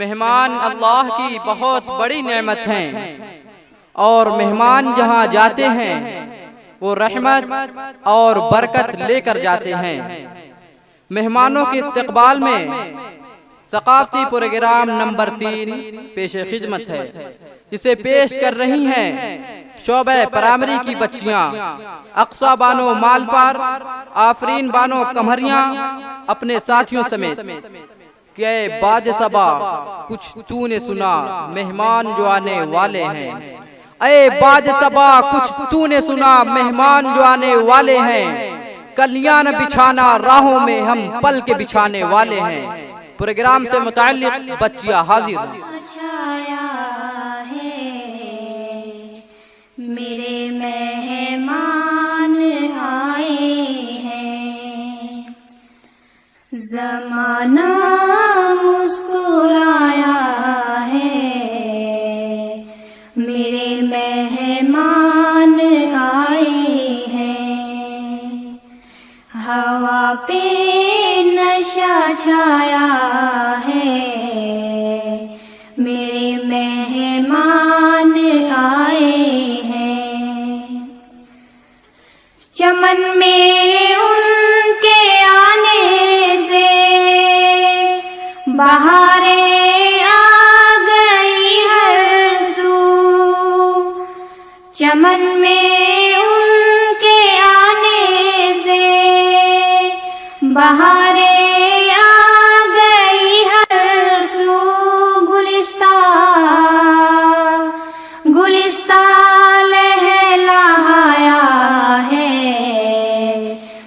मेहमान अल्लाह की बहुत बड़ी नेमत हैं और मेहमान जहाँ जाते हैं वो रहमत और बरकत लेकर जाते हैं। मेहमानों के इस्तकबाल में सकाफती प्रोग्राम नंबर 3 पेश खिदमत है, जिसे पेश कर रही हैं शोबे प्राइमरी की बच्चियां अक्सा बानो मालपार, आफरीन बानो कमरिया अपने साथियों समेत। के बाज सबा कुछ तूने सुना, मेहमान जो आने वाले हैं। अये बाज सबा कुछ तूने सुना, मेहमान जो आने वाले हैं। कलियां न बिछाना राहों में, हम पल के बिछाने वाले हैं। प्रोग्राम से मुताल्लिक बच्चियां हाजिर छाया है मेरे मेहमान आए हैं। ज़माना मुस्कुराया है मेरे मेहमान आए हैं। हवा पे नशा छाया है मेरे मेहमान आए हैं। चमन में उनके आने से बहारें आ गई हर सू। चमन में उनके आने से बहारें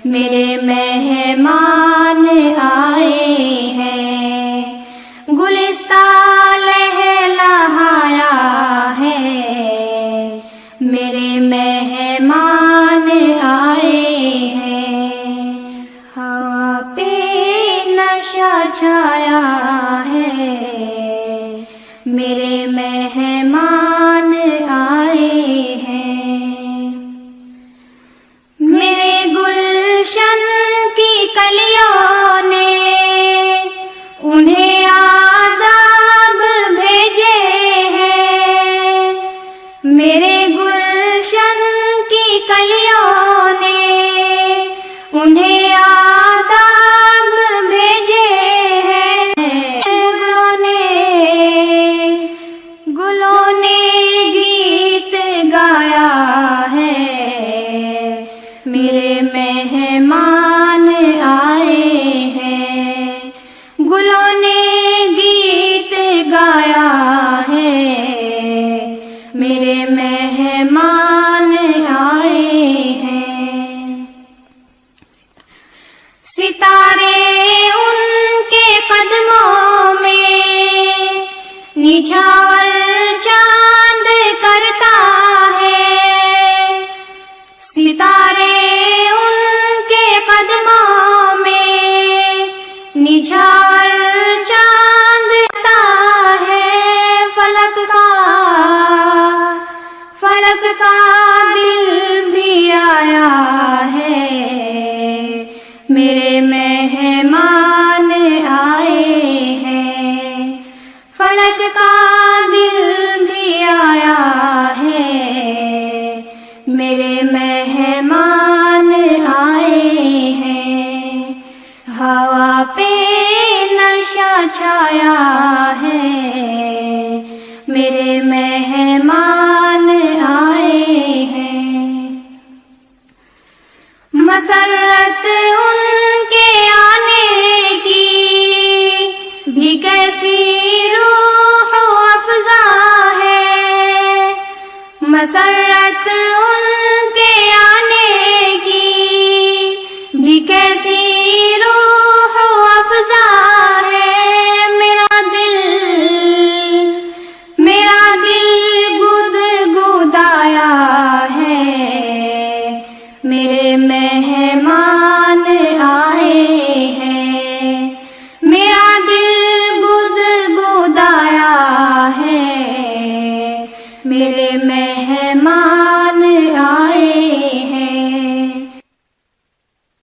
मेरे मेहमान आए हैं। गुलिस्तां लहलहाया है मेरे मेहमान आए हैं। हवा पे नशा छाया है मेरे मेहमान आए हैं। मेरे गुलशन की कलियों ने उन्हें आदाब भेजे हैं। मेरे गुलशन की कलियों ने उन्हें आदाब भेजे हैं। गुलों ने गीत गाया है मेरे मेहमान आए हैं। गुलों ने गीत गाया है मेरे मेहमान आए हैं। सितारे उनके कदमों में निछावर चांद करता है। सितारे उनके कदमों में निछावर चांद करता है। फलक का दिल भी आया है मेरे मेहमान आए हैं। फलक का दिल भी आया है मेरे मेहमान आए हैं। हवा पे नशा छाया है मेरे मेहमान आए हैं। मसरत उनके आने की भी कैसी रूह अफ़ज़ा है। मसरत उनके आने की भी कैसी रूह अफ़ज़ा है। मेरा दिल गुदगुदाया है मेरे मेहमान आए हैं। मेरा दिल गुदगुदाया है मेरे मेहमान आए हैं।